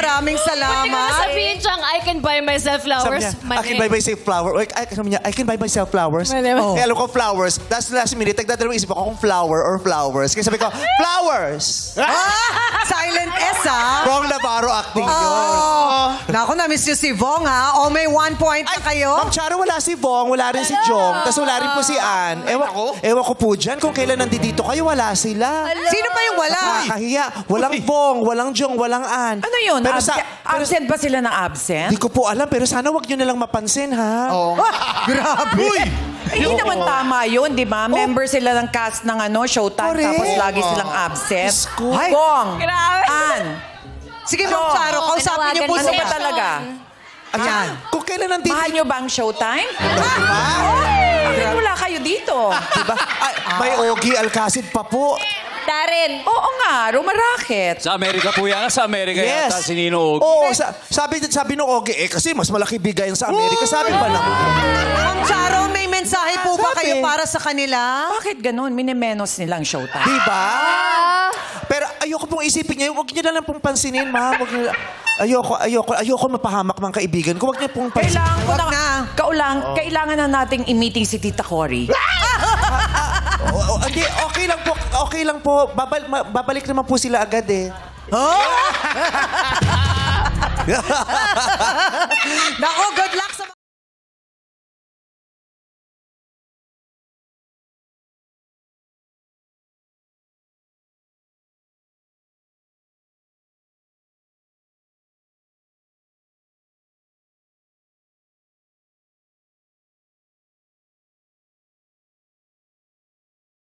maraming salamat. Sabihin siyang, I can buy myself flowers. I can buy myself flowers. I can buy myself flowers. Oh. Kaya alam ko flowers. Tapos last minute, nagdadalawang isip ako kung flower or flowers. Kaya sabi ko, flowers! Silent S, ha? Wrong Navarro acting yun. Naku, na-miss niyo si Vong, ha? O, may 1 point na kayo. Ma'am Charo, wala si Vong, wala rin si Jong, tapos wala rin po si Ann. Ewan ko po dyan, kung kailan nandito kayo, wala sila. Sino pa yung wala? Nakakahiya. Walang Vong, walang Jong, walang Ann. Ano yun? Absent ba sila ng absent? Di ko po alam, pero sana wag nyo nalang mapansin, ha? Grabe. Hindi naman tama yun, di ba? Member sila ng cast ng Showtime, Correct. tapos lagi silang absent. Diyos ko. Bong, Grabe. Ann, Sige, Ma'am Charo, kausapin niyo po ano si ba talaga? Ayan. Kung kailan nandito... Mahal nyo ba ang Showtime? Bakit wala kayo dito? Diba? Ay, may Ogie Alcacid pa po. Darren. Oo nga, rumaraket. Sa Amerika po yan. Sa Amerika Yes. yata si Nino Ogie. Oo, sabi ng Ogie, kasi mas malaki bigayan sa Amerika. Sabi pa lang. Ma'am Charo, may mensahe po ba Sabi. kayo para sa kanila? Bakit ganun? Minimenos nilang Showtime. Diba? Pero ayoko pong isipin niya, huwag niyo na lang pong pansinin, ma'am. Huwag niyo, ayoko mapahamak mga kaibigan ko. Huwag niyo pong pansinin. Kailangan na nating i-meeting si Tita Cory. Hindi, okay lang po. Babalik naman po sila agad eh. Naku, good luck sa